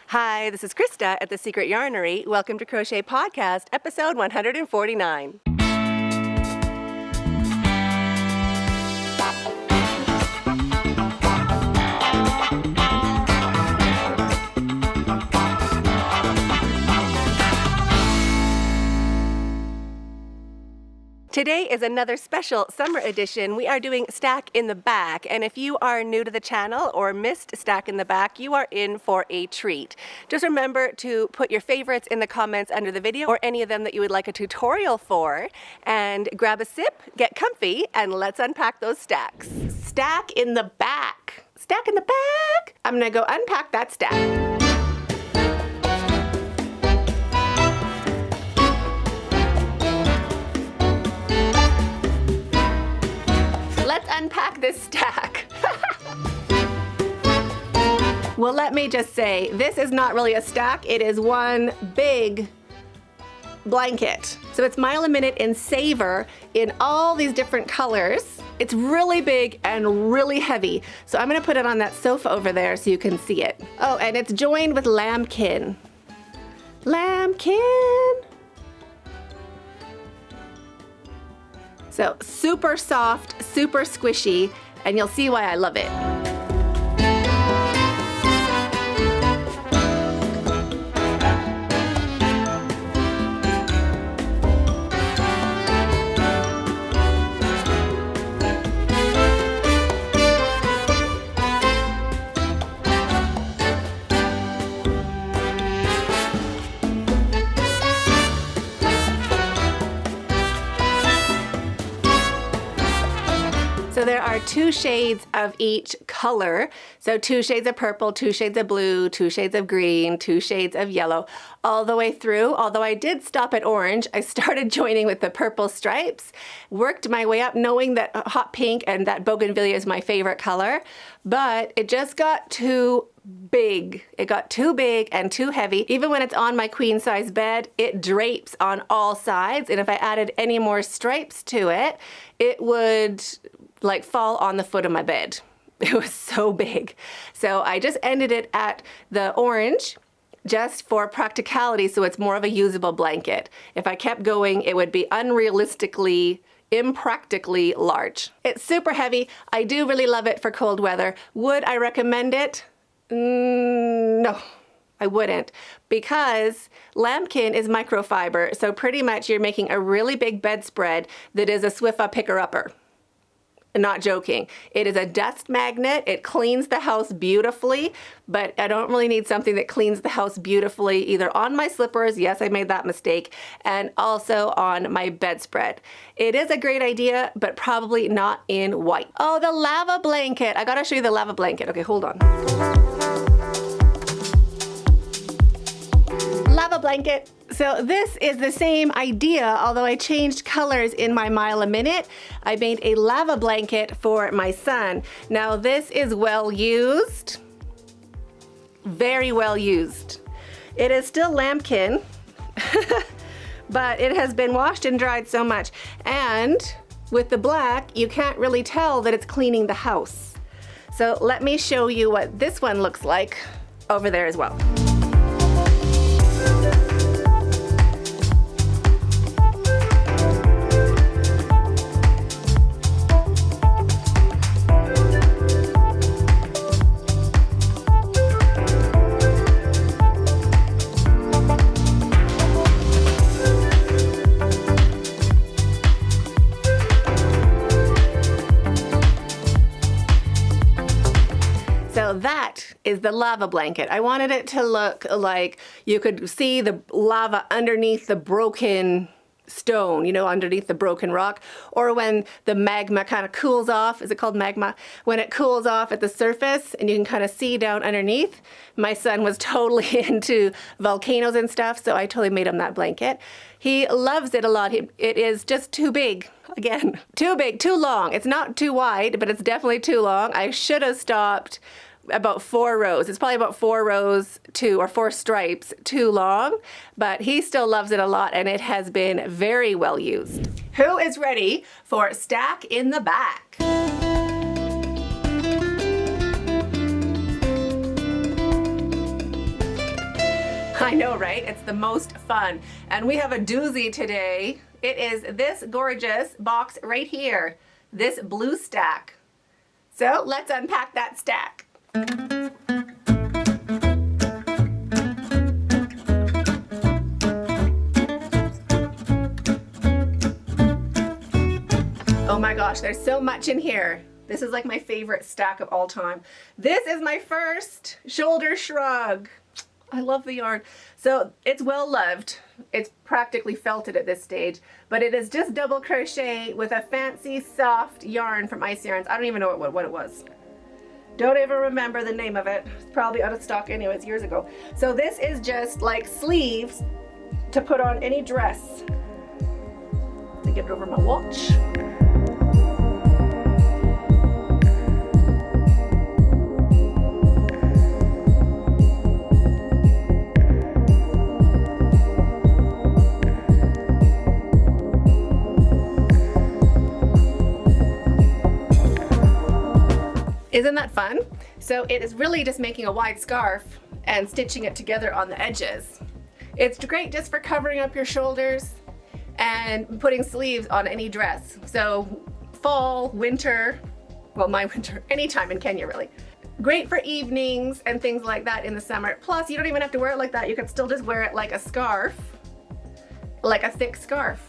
Hi, this is Krista at The Secret Yarnery. Welcome to Crochet Podcast, episode 149. Today is another special summer edition. We are doing Stack in the Back, and if you are new to the channel or missed Stack in the Back, you are in for a treat. Just remember to put your favorites in the comments under the video or any of them that you would like a tutorial for, and grab a sip, get comfy, and let's unpack those stacks. Stack in the back. Stack in the back. I'm gonna go unpack that stack. Let's unpack this stack. Well, let me just say, this is not really a stack. It is one big blanket. So it's Mile a Minute in Savor in all these different colors. It's really big and really heavy. So I'm gonna put it on that sofa over there so you can see it. Oh, and it's joined with Lambkin. Lambkin. So super soft, super squishy, and you'll see why I love it. So there are two shades of each color. So 2 shades of purple, 2 shades of blue, 2 shades of green, 2 shades of yellow, all the way through. Although I did stop at orange, I started joining with the purple stripes, worked my way up knowing that hot pink and that bougainvillea is my favorite color, but it just got too big. It got too big and too heavy. Even when it's on my queen size bed, it drapes on all sides. And if I added any more stripes to it, it would like fall on the foot of my bed. It was so big. So I just ended it at the orange just for practicality, so it's more of a usable blanket. If I kept going, it would be unrealistically, impractically large. It's super heavy. I do really love it for cold weather. Would I recommend it? No, I wouldn't, because Lambkin is microfiber, so pretty much you're making a really big bedspread that is a Swiffa picker-upper. Not joking. It is a dust magnet. It cleans the house beautifully, but I don't really need something that cleans the house beautifully either on my slippers, yes, I made that mistake, and also on my bedspread. It is a great idea, but probably not in white. Oh, the lava blanket. I gotta show you the lava blanket. Okay, hold on. Lava blanket. So this is the same idea, although I changed colors in my Mile a Minute. I made a lava blanket for my son. Now this is well used, very well used. It is still Lambkin, but it has been washed and dried so much. And with the black, you can't really tell that it's cleaning the house. So let me show you what this one looks like over there as well. So that is the lava blanket. I wanted it to look like you could see the lava underneath the broken stone, you know, underneath the broken rock, or when the magma kind of cools off. Is it called magma? When it cools off at the surface and you can kind of see down underneath. My son was totally into volcanoes and stuff, so I totally made him that blanket. He loves it a lot. It is just too big. Again, too big, too long. It's not too wide, but it's definitely too long. I should have stopped about 4 rows. It's probably about 4 rows or 4 stripes too long, but he still loves it a lot and it has been very well used. Who is ready for Stack in the Back? I know, right? It's the most fun. And we have a doozy today. It is this gorgeous box right here, this blue stack. So let's unpack that stack. Oh my gosh, there's so much in here. This is like my favorite stack of all time. This is my first shoulder shrug. I love the yarn. So it's well loved. It's practically felted at this stage, but it is just double crochet with a fancy soft yarn from Ice Yarns. I don't even know what it was. Don't even remember the name of it. It's probably out of stock anyways, years ago. So this is just like sleeves to put on any dress. Let me get it over my watch. Isn't that fun? So it is really just making a wide scarf and stitching it together on the edges. It's great just for covering up your shoulders and putting sleeves on any dress. So fall, winter, well, my winter, anytime in Kenya really. Great for evenings and things like that in the summer. Plus, you don't even have to wear it like that. You can still just wear it like a scarf, like a thick scarf.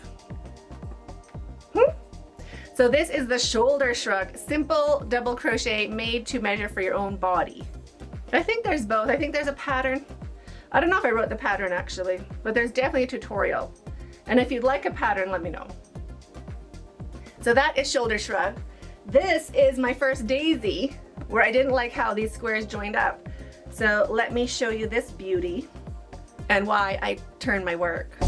So this is the shoulder shrug, simple double crochet made to measure for your own body. I think there's both. I think there's a pattern. I don't know if I wrote the pattern actually, but there's definitely a tutorial. And if you'd like a pattern, let me know. So that is shoulder shrug. This is my first daisy where I didn't like how these squares joined up. So let me show you this beauty and why I turn my work.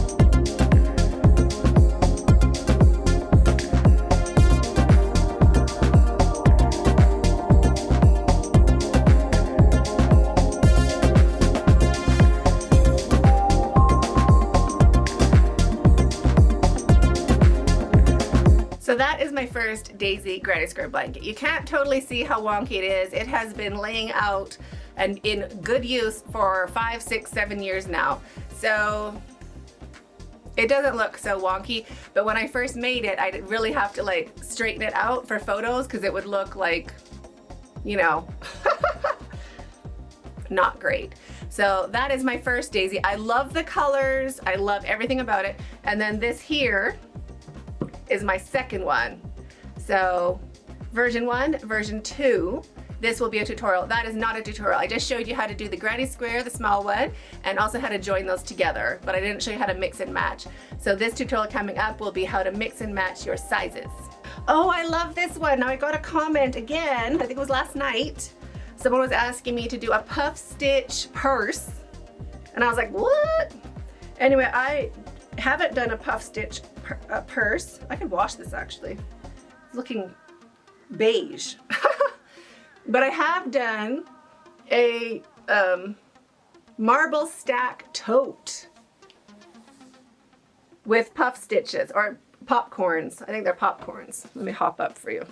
So that is my first daisy granny square blanket. You can't totally see how wonky it is. It has been laying out and in good use for 5, 6, 7 years now. So it doesn't look so wonky, but when I first made it, I did really have to like straighten it out for photos because it would look like, you know, not great. So that is my first daisy. I love the colors. I love everything about it. And then this here is my second one. So version 1, version 2, this will be a tutorial. That is not a tutorial. I just showed you how to do the granny square, the small one, and also how to join those together, but I didn't show you how to mix and match. So this tutorial coming up will be how to mix and match your sizes. Oh, I love this one. Now I got a comment again, I think it was last night. Someone was asking me to do a puff stitch purse, and I was like, what? Anyway, I haven't done a puff stitch purse. I can wash this actually. It's looking beige. But I have done a marble stack tote with puff stitches or popcorns. I think they're popcorns. Let me hop up for you.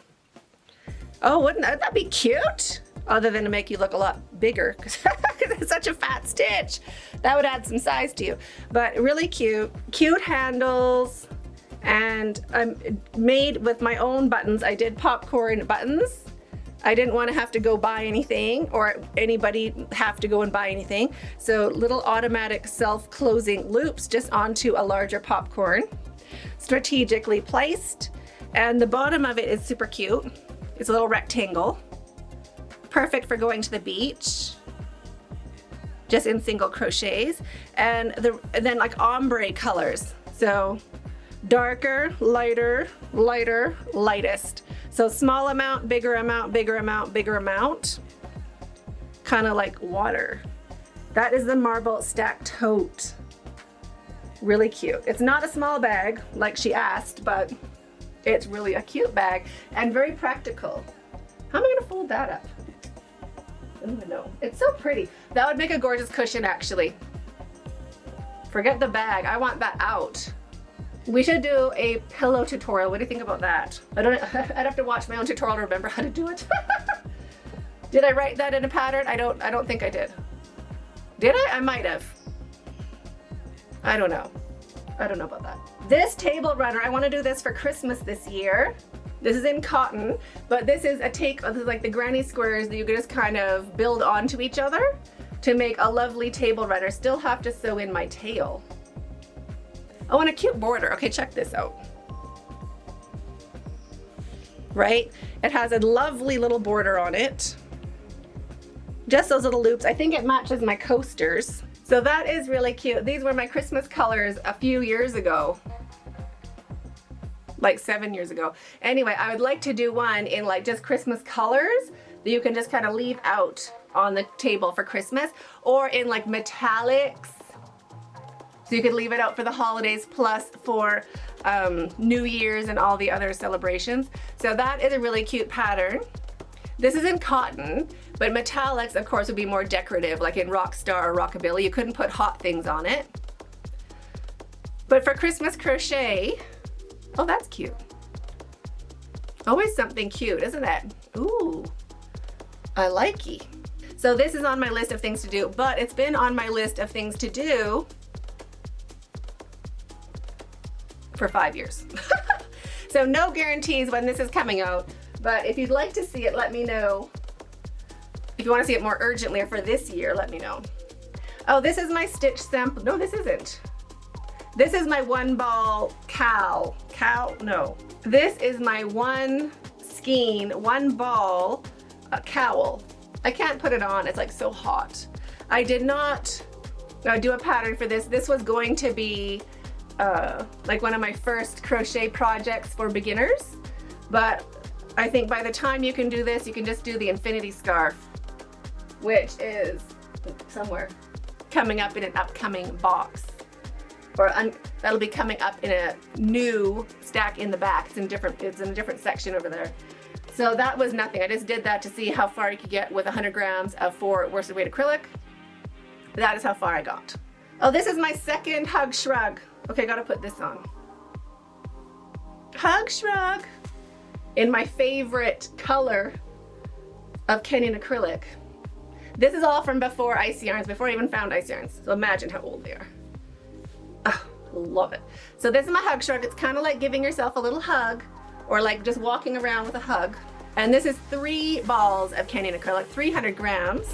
Oh, wouldn't that be cute? Other than to make you look a lot bigger because it's such a fat stitch. That would add some size to you. But really cute. Cute handles. And I'm made with my own buttons. I did popcorn buttons. I didn't want to have to go buy anything or anybody have to go and buy anything. So little automatic self-closing loops just onto a larger popcorn. Strategically placed. And the bottom of it is super cute. It's a little rectangle. Perfect for going to the beach. Just in single crochets. And then like ombre colors. So darker, lighter, lighter, lightest. So small amount, bigger amount, bigger amount, bigger amount. Kind of like water. That is the marble stack tote. Really cute. It's not a small bag like she asked, but it's really a cute bag and very practical. How am I gonna fold that up? I don't even know. It's so pretty. That would make a gorgeous cushion actually. Forget the bag, I want that out. We should do a pillow tutorial. What do you think about that? I'd have to watch my own tutorial to remember how to do it. Did I write that in a pattern? I don't think I did. Did I? I might have. I don't know. I don't know about that. This table runner, I want to do this for Christmas this year. This is in cotton, but this is this is like the granny squares that you can just kind of build onto each other to make a lovely table runner. Still have to sew in my tail. Oh, and a cute border. Okay, check this out. Right? It has a lovely little border on it. Just those little loops. I think it matches my coasters. So that is really cute. These were my Christmas colors a few years ago. Like 7 years ago. Anyway, I would like to do one in like just Christmas colors that you can just kind of leave out on the table for Christmas, or in like metallics. So you could leave it out for the holidays plus for New Year's and all the other celebrations. So that is a really cute pattern. This is in cotton, but metallics of course would be more decorative, like in Rockstar or Rockabilly. You couldn't put hot things on it. But for Christmas crochet, oh, that's cute. Always something cute, isn't it? Ooh, I likey. So this is on my list of things to do, but it's been on my list of things to do for 5 years. So no guarantees when this is coming out, but if you'd like to see it, let me know. If you want to see it more urgently or for this year, let me know. Oh, this is my stitch sample. No, this isn't. This is my one ball cowl. No. This is my one skein, one ball cowl. I can't put it on, it's like so hot. I did not do a pattern for this. This was going to be like one of my first crochet projects for beginners, but I think by the time you can do this, you can just do the infinity scarf, which is somewhere coming up in an upcoming box, or that'll be coming up in a new stack in the back. It's in a different section over there. So that was nothing. I just did that to see how far you could get with 100 grams of 4 worsted weight acrylic. That is how far I got. Oh, this is my second hug shrug. Okay, gotta put this on. Hug shrug in my favorite color of Kenyan acrylic. This is all from before Icy Yarns, before I even found Icy Yarns. So imagine how old they are. Oh, love it. So this is my hug shrug. It's kind of like giving yourself a little hug, or like just walking around with a hug. And this is 3 balls of Kenyan acrylic, 300 grams.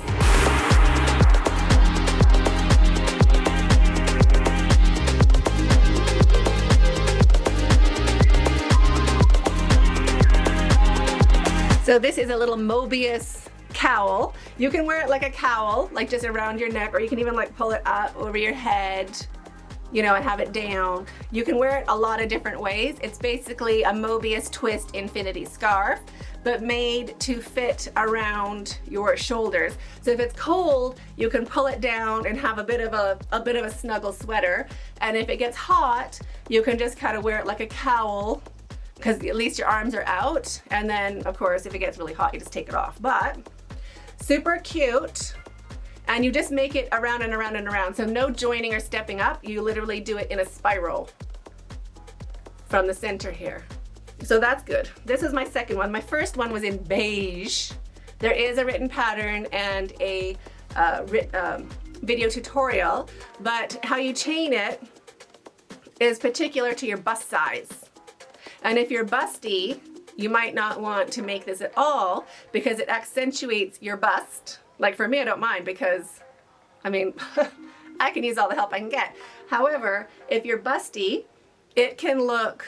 So this is a little Mobius cowl. You can wear it like a cowl, like just around your neck, or you can even like pull it up over your head, you know, and have it down. You can wear it a lot of different ways. It's basically a Mobius twist infinity scarf, but made to fit around your shoulders. So if it's cold, you can pull it down and have a bit of a snuggle sweater. And if it gets hot, you can just kind of wear it like a cowl, because at least your arms are out. And then of course, if it gets really hot, you just take it off. But super cute. And you just make it around and around and around. So no joining or stepping up. You literally do it in a spiral from the center here. So that's good. This is my second one. My first one was in beige. There is a written pattern and a video tutorial, but how you chain it is particular to your bust size. And if you're busty, you might not want to make this at all because it accentuates your bust. Like for me, I don't mind because, I mean, I can use all the help I can get. However, if you're busty, it can look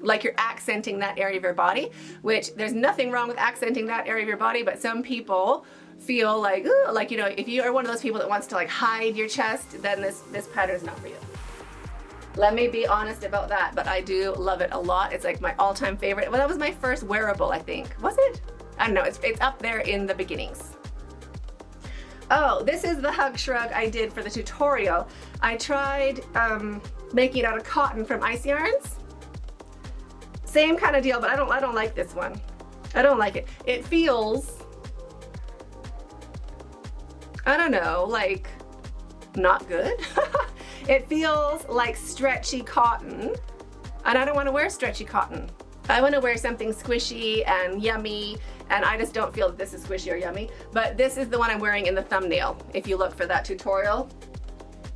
like you're accenting that area of your body, which there's nothing wrong with accenting that area of your body, but some people feel like, ooh, like, you know, if you are one of those people that wants to like hide your chest, then this pattern is not for you. Let me be honest about that, but I do love it a lot. It's like my all-time favorite. Well, that was my first wearable, I think. Was it? I don't know, it's up there in the beginnings. Oh, this is the hug shrug I did for the tutorial. I tried making it out of cotton from Icy Yarns. Same kind of deal, but I don't like this one. I don't like it. It feels, I don't know, like not good. It feels like stretchy cotton, and I don't want to wear stretchy cotton. I want to wear something squishy and yummy, and I just don't feel that this is squishy or yummy. But this is the one I'm wearing in the thumbnail. If you look for that tutorial,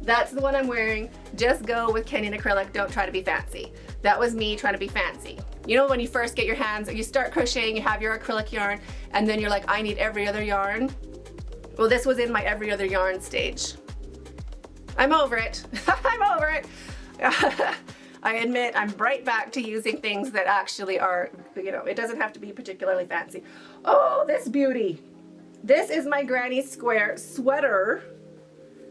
That's the one I'm wearing. Just go with Kenyan acrylic, don't try to be fancy. That was me trying to be fancy. You know when you first get your hands, you start crocheting, you have your acrylic yarn, and then you're like, I need every other yarn. Well, this was in my every other yarn stage. I'm over it. I'm over it. I admit I'm right back to using things that actually are, you know, it doesn't have to be particularly fancy. Oh, this beauty. This is my granny square sweater.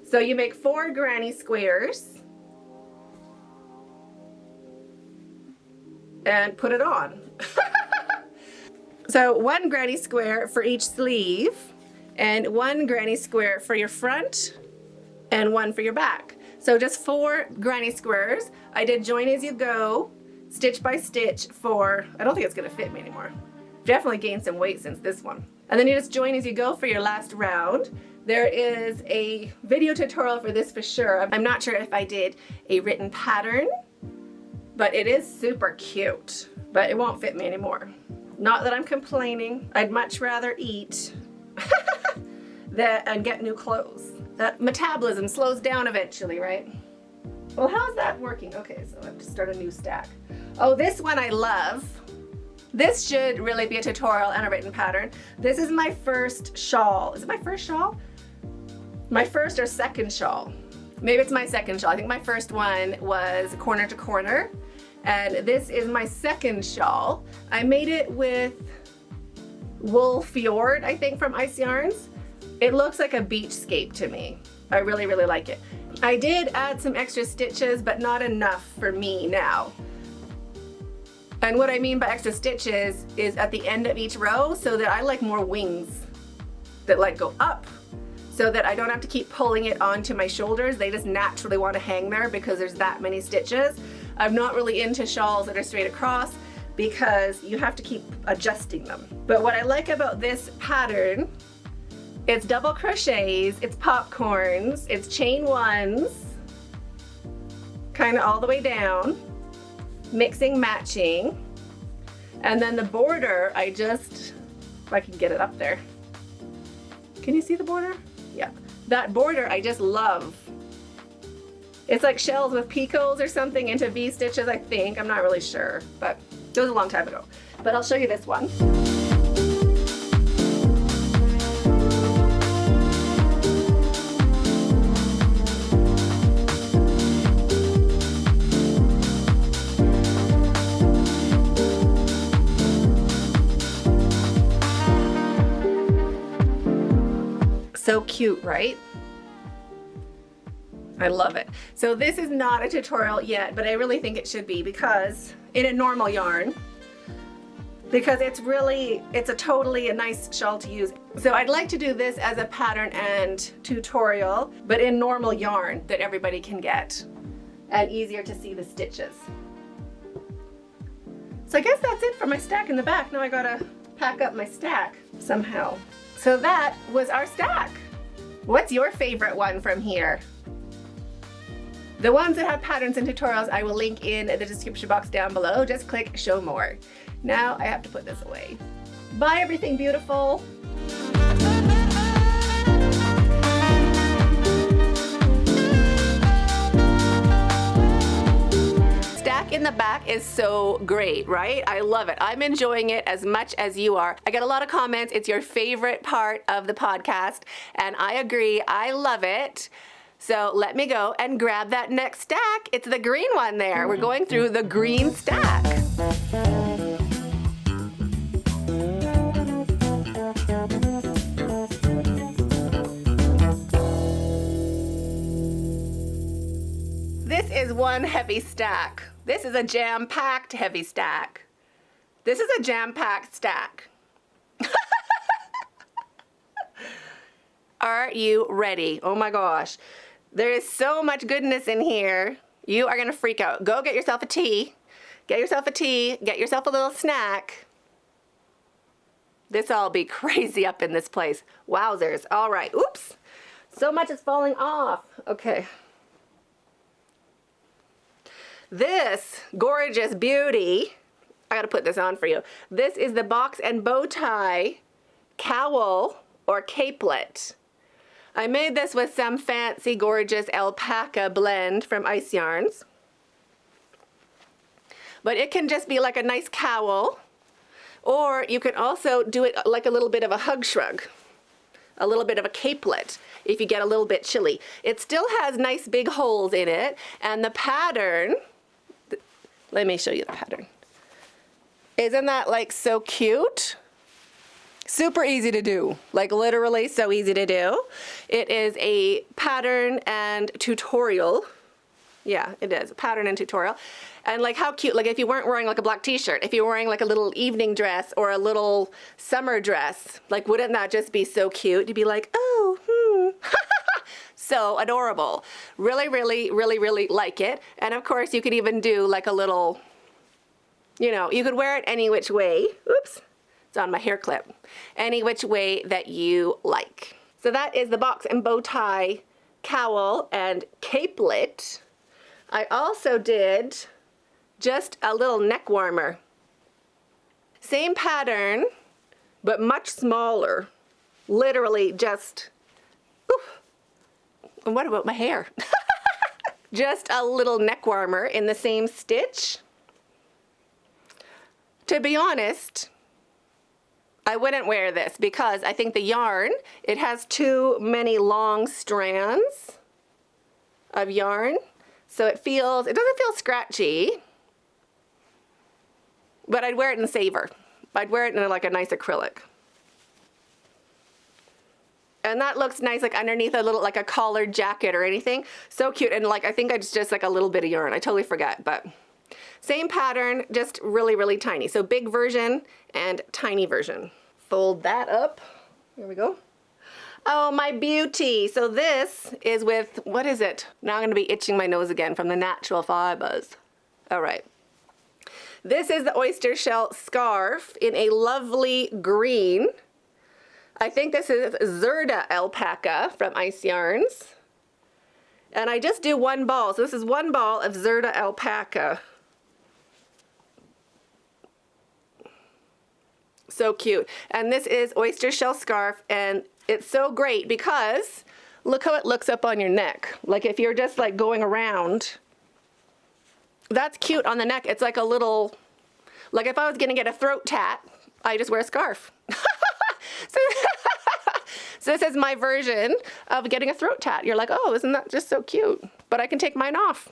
So you make 4 granny squares and put it on. So 1 granny square for each sleeve and 1 granny square for your front and 1 for your back. So just 4 granny squares. I did join as you go, stitch by stitch for, I don't think it's gonna fit me anymore. Definitely gained some weight since this one. And then you just join as you go for your last round. There is a video tutorial for this for sure. I'm not sure if I did a written pattern, but it is super cute, but it won't fit me anymore. Not that I'm complaining. I'd much rather eat and get new clothes. That metabolism slows down eventually, right? Well, how's that working? Okay, so I have to start a new stack. Oh, this one I love. This should really be a tutorial and a written pattern. This is my first shawl. Is it my first shawl? My first or second shawl. Maybe it's my second shawl. I think my first one was corner to corner. And this is my second shawl. I made it with Wool Fjord, I think, from Ice Yarns. It looks like a Beachscape to me. I really, really like it. I did add some extra stitches, but not enough for me now. And what I mean by extra stitches is at the end of each row, so that I like more wings that like go up, so that I don't have to keep pulling it onto my shoulders. They just naturally want to hang there because there's that many stitches. I'm not really into shawls that are straight across because you have to keep adjusting them. But what I like about this pattern, it's double crochets, it's popcorns, it's chain ones, kind of all the way down, mixing, matching, and then the border, I just, if I can get it up there. Can you see the border? Yeah, that border I just love. It's like shells with picots or something into V-stitches, I think. I'm not really sure, but it was a long time ago. But I'll show you this one. So cute, right? I love it. So this is not a tutorial yet, but I really think it should be because in a normal yarn, because it's a totally a nice shawl to use. So I'd like to do this as a pattern and tutorial, but in normal yarn that everybody can get and easier to see the stitches. So I guess that's it for my stack in the back. Now I gotta pack up my stack somehow. So that was our stack. What's your favorite one from here? The ones that have patterns and tutorials I will link in the description box down below. Just click show more. Now I have to put this away. Bye everything beautiful. Stack in the back is so great, right? I love it. I'm enjoying it as much as you are. I get a lot of comments. It's your favorite part of the podcast, and I agree. I love it. So let me go and grab that next stack. It's the green one there. We're going through the green stack. This is one heavy stack. This is a jam-packed heavy stack. This is a jam-packed stack. Are you ready? Oh my gosh. There is so much goodness in here. You are gonna freak out. Go get yourself a tea. Get yourself a tea. Get yourself a little snack. This'll be crazy up in this place. Wowzers. All right. Oops. So much is falling off. Okay. This gorgeous beauty, I gotta put this on for you. This is the box and bow tie cowl or capelet. I made this with some fancy, gorgeous alpaca blend from Ice Yarns. But it can just be like a nice cowl, or you can also do it like a little bit of a hug shrug, a little bit of a capelet if you get a little bit chilly. It still has nice big holes in it, and the pattern, let me show you the pattern. Isn't that like so cute? Super easy to do, like literally so easy to do. It is a pattern and tutorial. Yeah, it is a pattern and tutorial. And like how cute, like if you weren't wearing like a black t-shirt, if you were wearing like a little evening dress or a little summer dress, like wouldn't that just be so cute? You'd be like, oh, so adorable. Really, really, really, really like it. And of course you could even do like a little, you know, you could wear it any which way. Oops, it's on my hair clip. Any which way that you like. So that is the box and bow tie cowl and capelet. I also did just a little neck warmer. Same pattern, but much smaller. Literally just, oof. And what about my hair? Just a little neck warmer in the same stitch. To be honest, I wouldn't wear this because I think the yarn, it has too many long strands of yarn. So it doesn't feel scratchy, but I'd wear it in Savor. I'd wear it in like a nice acrylic. And that looks nice like underneath a little, like a collared jacket or anything. So cute. And like, I think it's just like a little bit of yarn. I totally forget, but same pattern, just really, really tiny. So big version and tiny version. Fold that up. Here we go. Oh, my beauty. So this is with, what is it? Now I'm going to be itching my nose again from the natural fibers. All right. This is the oyster shell scarf in a lovely green. I think this is Zerda alpaca from Ice Yarns. And I just do one ball. So this is one ball of Zerda alpaca. So cute. And this is oyster shell scarf, and it's so great because look how it looks up on your neck. Like if you're just like going around, that's cute on the neck. It's like a little, like if I was gonna get a throat tat, I just wear a scarf. So this is my version of getting a throat tat. You're like, oh, isn't that just so cute? But I can take mine off.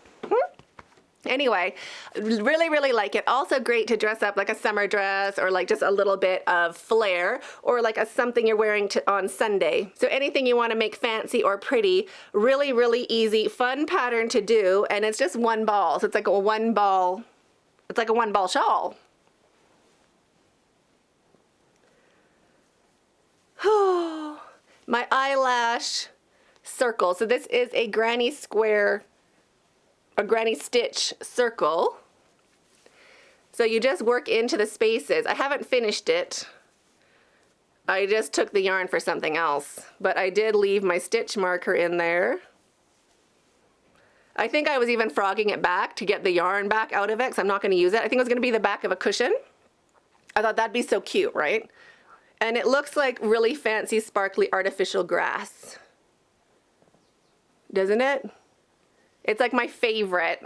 Anyway, really, really like it. Also great to dress up like a summer dress or like just a little bit of flair or like something you're wearing on Sunday. So anything you want to make fancy or pretty, really, really easy, fun pattern to do. And it's just one ball. So it's like a one ball, it's like a one ball shawl. My eyelash circle. So this is a granny square, a granny stitch circle. So you just work into the spaces. I haven't finished it. I just took the yarn for something else, but I did leave my stitch marker in there. I think I was even frogging it back to get the yarn back out of it because I'm not going to use it. I think it was going to be the back of a cushion. I thought that'd be so cute, right? And it looks like really fancy, sparkly, artificial grass. Doesn't it? It's like my favorite.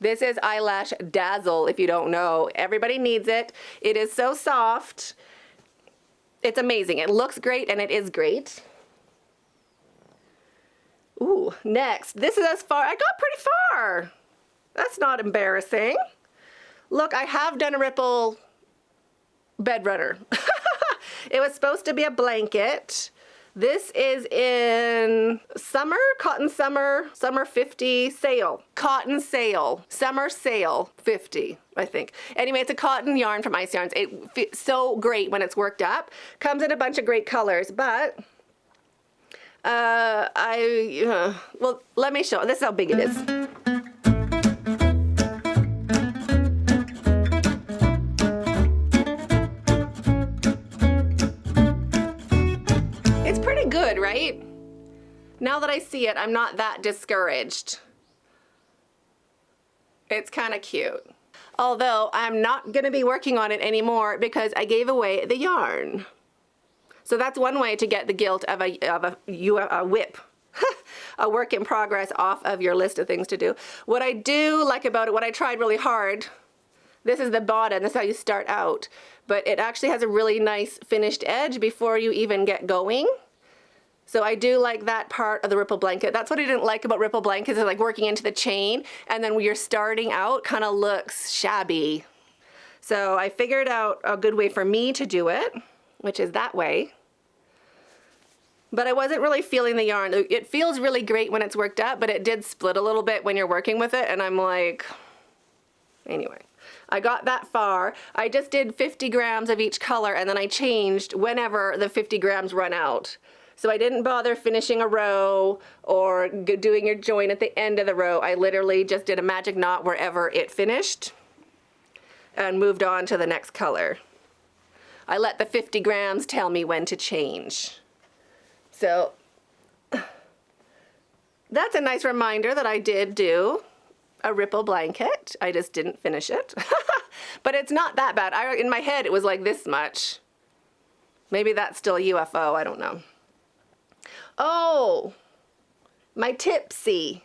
This is Eyelash Dazzle, if you don't know. Everybody needs it. It is so soft. It's amazing. It looks great, and it is great. Ooh, next. This is as far, I got pretty far. That's not embarrassing. Look, I have done a ripple bed runner. It was supposed to be a blanket. This is in summer, cotton summer, summer 50 sale, cotton sale, summer sale 50, I think. Anyway, it's a cotton yarn from Ice Yarns. It fits so great when it's worked up. Comes in a bunch of great colors, but well, let me show. This is how big it is. Good, right? Now that I see it, I'm not that discouraged. It's kind of cute. Although I'm not going to be working on it anymore because I gave away the yarn. So that's one way to get the guilt of a whip, a work in progress off of your list of things to do. What I do like about it, what I tried really hard, this is the bottom, this is how you start out, but it actually has a really nice finished edge before you even get going. So I do like that part of the ripple blanket. That's what I didn't like about ripple blankets, is like working into the chain, and then when you're starting out, kind of looks shabby. So I figured out a good way for me to do it, which is that way. But I wasn't really feeling the yarn. It feels really great when it's worked up, but it did split a little bit when you're working with it, and I'm like, anyway. I got that far. I just did 50 grams of each color, and then I changed whenever the 50 grams run out. So I didn't bother finishing a row or doing your join at the end of the row. I literally just did a magic knot wherever it finished and moved on to the next color. I let the 50 grams tell me when to change. So that's a nice reminder that I did do a ripple blanket. I just didn't finish it. But it's not that bad. In my head, it was like this much. Maybe that's still a UFO, I don't know. Oh, my Tipsy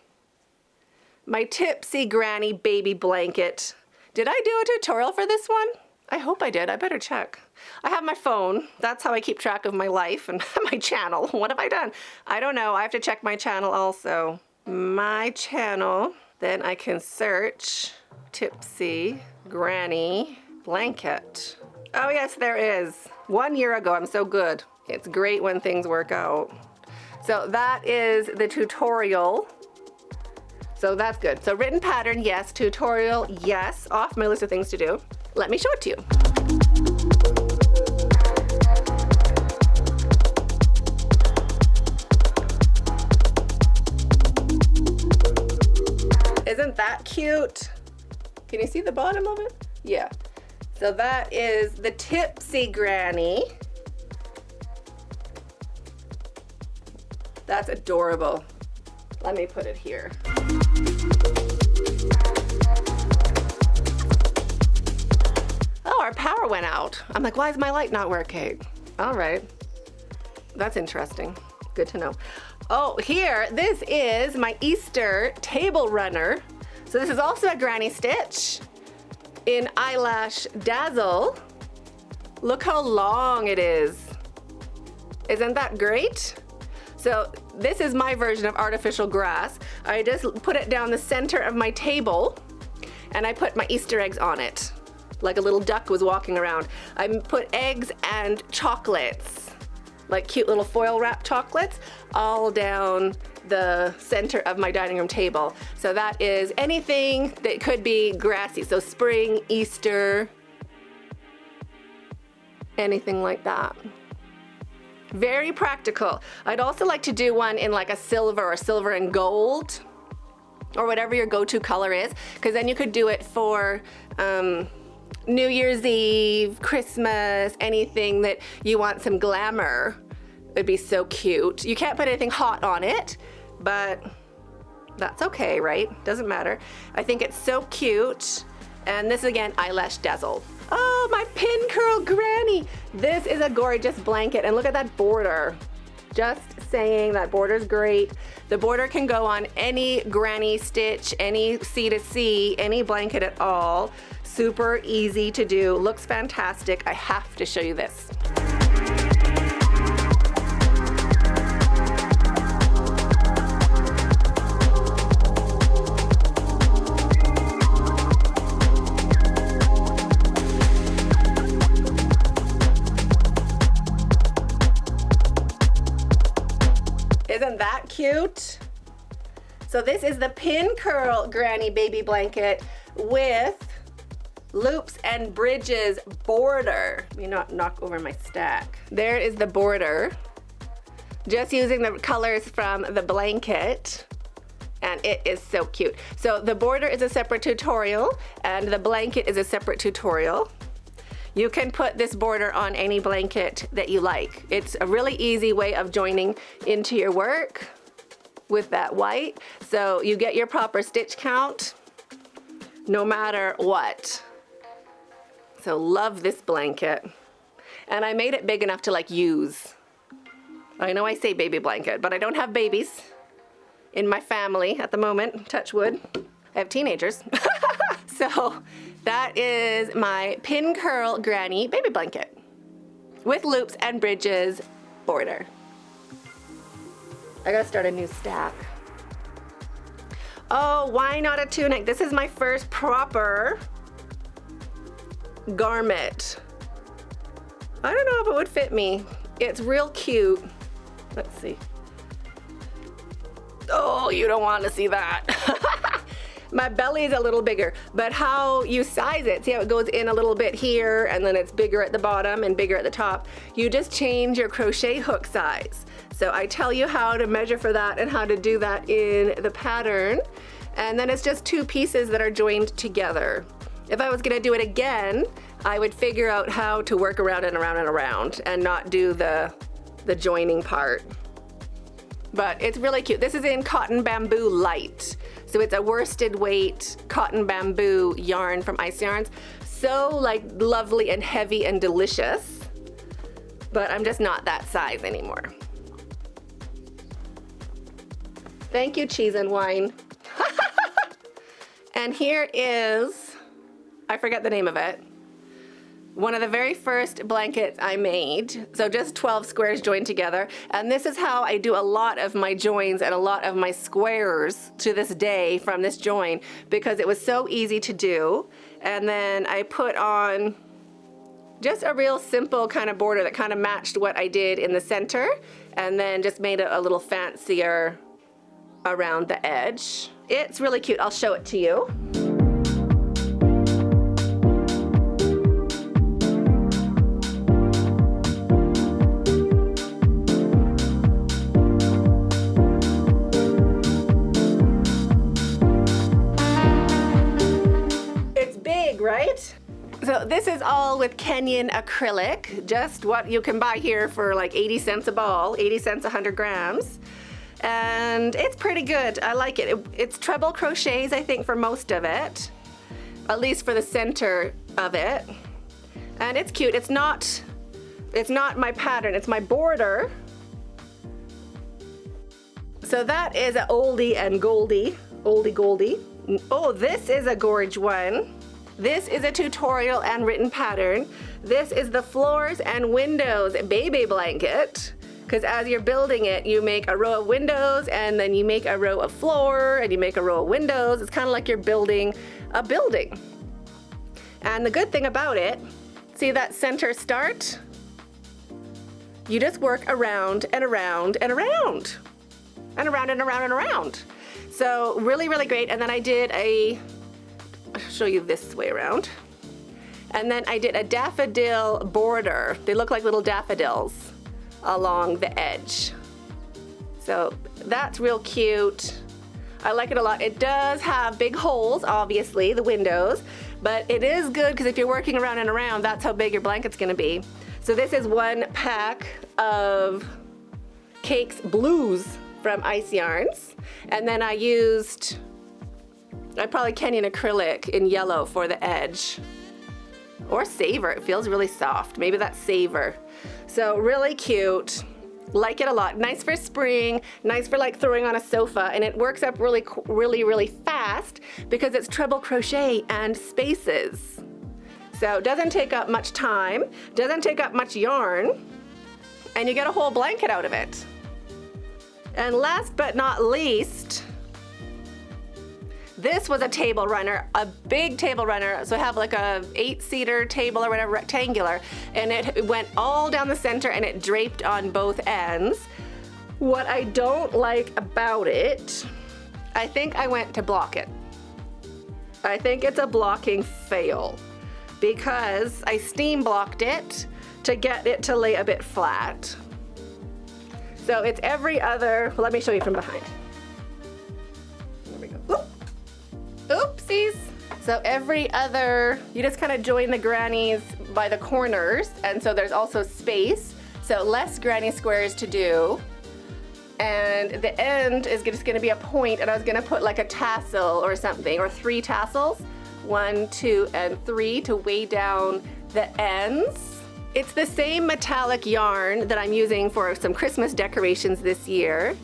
granny baby blanket. Did I do a tutorial for this one? I hope I did. I better check. I have my phone. That's how I keep track of my life and my channel. What have I done? I don't know. I have to check my channel also. My channel. Then I can search Tipsy granny blanket. Oh yes, there is. 1 year ago. I'm so good. It's great when things work out. So that is the tutorial. So that's good. So written pattern, yes. Tutorial, yes. Off my list of things to do. Let me show it to you. Isn't that cute? Can you see the bottom of it? Yeah. So that is the Tipsy granny. That's adorable. Let me put it here. Oh, our power went out. I'm like, why is my light not working? All right. That's interesting. Good to know. Oh, here, this is my Easter table runner. So this is also a granny stitch in Eyelash Dazzle. Look how long it is. Isn't that great? So this is my version of artificial grass. I just put it down the center of my table and I put my Easter eggs on it. Like a little duck was walking around. I put eggs and chocolates, like cute little foil wrap chocolates, all down the center of my dining room table. So that is anything that could be grassy. So spring, Easter, anything like that. Very practical. I'd also like to do one in like a silver or silver and gold, or whatever your go-to color is, because then you could do it for New Year's Eve, Christmas, anything that you want some glamour. It'd be so cute. You can't put anything hot on it, but that's okay, right? Doesn't matter. I think it's so cute. And this is again, Eyelash Dazzle. Oh, my pin curl granny. This is a gorgeous blanket, and look at that border. Just saying, that border's great. The border can go on any granny stitch, any C2C, any blanket at all. Super easy to do, looks fantastic. I have to show you this. Isn't that cute? So this is the pin curl granny baby blanket with loops and bridges border. Let me not knock over my stack. There is the border. Just using the colors from the blanket, and it is so cute. So the border is a separate tutorial and the blanket is a separate tutorial. You can put this border on any blanket that you like. It's a really easy way of joining into your work with that white. So you get your proper stitch count no matter what. So love this blanket. And I made it big enough to like use. I know I say baby blanket, but I don't have babies in my family at the moment, touch wood. I have teenagers. So that is my pin curl granny baby blanket with loops and bridges border. I gotta start a new stack. Oh, why not a tunic? This is my first proper garment. I don't know if it would fit me. It's real cute. Let's see. Oh, you don't want to see that. My belly is a little bigger, but how you size it, see how it goes in a little bit here and then it's bigger at the bottom and bigger at the top. You just change your crochet hook size. So I tell you how to measure for that and how to do that in the pattern. And then it's just 2 pieces that are joined together. If I was gonna do it again, I would figure out how to work around and around and around and not do the joining part. But it's really cute. This is in Cotton Bamboo Light. So it's a worsted weight cotton bamboo yarn from Ice Yarns. So like lovely and heavy and delicious, but I'm just not that size anymore. Thank you, Cheese and Wine. And here is, I forget the name of it, one of the very first blankets I made. So just 12 squares joined together. And this is how I do a lot of my joins and a lot of my squares to this day from this join, because it was so easy to do. And then I put on just a real simple kind of border that kind of matched what I did in the center, and then just made it a little fancier around the edge. It's really cute. I'll show it to you. Right? So this is all with Kenyan acrylic, just what you can buy here for like 80 cents a ball, 80 cents 100 grams. And it's pretty good. I like it. It's treble crochets, I think, for most of it, at least for the center of it. And it's cute. It's not my pattern, it's my border. So that is an oldie and goldie, oldie goldie. Oh, this is a gorge one. This is a tutorial and written pattern. This is the floors and windows baby blanket, because as you're building it, you make a row of windows and then you make a row of floor and you make a row of windows. It's kind of like you're building a building. And the good thing about it, see that center start? You just work around and around and around and around and around and around. So really, really great. And then I did I'll show you this way around. And then I did a daffodil border. They look like little daffodils along the edge. So that's real cute. I like it a lot. It does have big holes, obviously, the windows, but it is good because if you're working around and around, that's how big your blanket's gonna be. So this is 1 pack of Cakes Blues from Ice Yarns. And then I probably Kenyan acrylic in yellow for the edge. Or Savor, it feels really soft. Maybe that's Savor. So really cute, like it a lot. Nice for spring, nice for like throwing on a sofa, and it works up really, really, really fast because it's treble crochet and spaces. So it doesn't take up much time, doesn't take up much yarn, and you get a whole blanket out of it. And last but not least, this was a table runner, a big table runner. So I have like a 8-seater table or whatever, rectangular, and it went all down the center and it draped on both ends. What I don't like about it, I think I went to block it. I think it's a blocking fail because I steam blocked it to get it to lay a bit flat. So it's every other, let me show you from behind. There we go. Oop. Oopsies. So every other, you just kind of join the grannies by the corners, and so there's also space, so less granny squares to do. And the end is just gonna be a point, and I was gonna put like a tassel or something, or 3 tassels, 1, 2, and 3 to weigh down the ends. It's the same metallic yarn that I'm using for some Christmas decorations this year.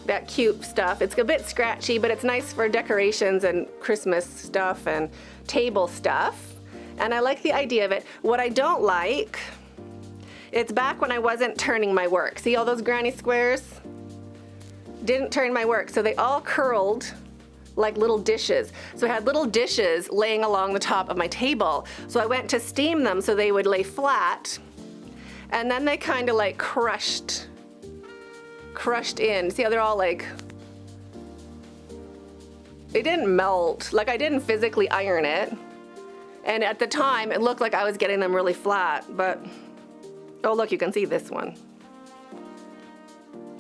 That cute stuff. It's a bit scratchy, but it's nice for decorations and Christmas stuff and table stuff. And I like the idea of it. What I don't like, it's back when I wasn't turning my work. See all those granny squares? Didn't turn my work, so they all curled like little dishes. So I had little dishes laying along the top of my table. So I went to steam them so they would lay flat, and then they kind of like crushed in. See how they're all like, they didn't melt. Like I didn't physically iron it. And at the time it looked like I was getting them really flat, but oh look, you can see this one.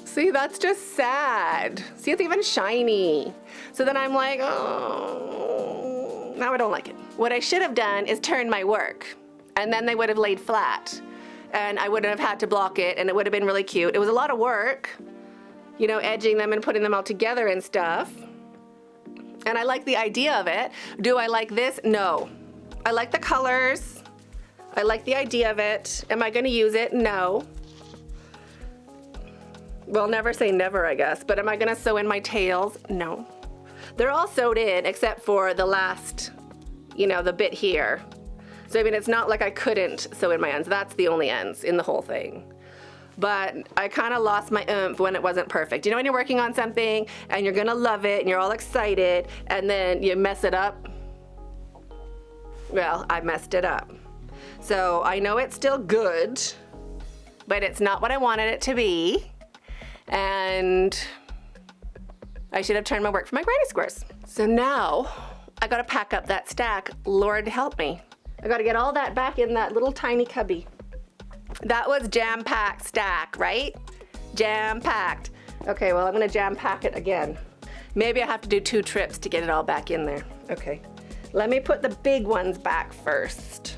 See, that's just sad. See, it's even shiny. So then I'm like, oh, now I don't like it. What I should have done is turn my work, and then they would have laid flat, and I wouldn't have had to block it, and it would have been really cute. It was a lot of work, you know, edging them and putting them all together and stuff. And I like the idea of it. Do I like this? No. I like the colors. I like the idea of it. Am I gonna use it? No. Well, never say never, I guess, but am I gonna sew in my tails? No. They're all sewed in except for the last, you know, the bit here. So I mean, it's not like I couldn't sew in my ends. That's the only ends in the whole thing. But I kind of lost my oomph when it wasn't perfect. You know when you're working on something and you're gonna love it and you're all excited and then you mess it up? Well, I messed it up. So I know it's still good, but it's not what I wanted it to be. And I should have turned my work for my granny squares. So now I gotta pack up that stack. Lord help me. I gotta get all that back in that little tiny cubby. That was jam-packed stack, right? Jam-packed. Okay, well I'm gonna jam-pack it again. Maybe I have to do 2 trips to get it all back in there. Okay, let me put the big ones back first.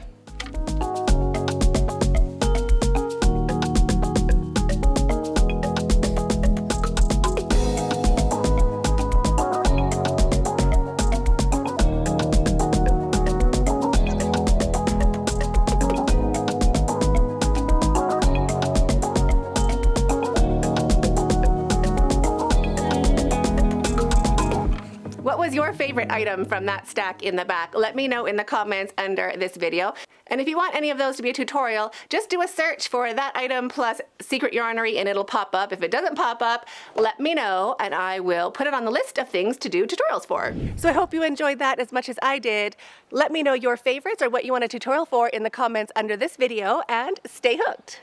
What was your favorite item from that stack in the back? Let me know in the comments under this video. And if you want any of those to be a tutorial, just do a search for that item plus secret yarnery and it'll pop up. If it doesn't pop up, let me know and I will put it on the list of things to do tutorials for. So I hope you enjoyed that as much as I did. Let me know your favorites or what you want a tutorial for in the comments under this video, and stay hooked.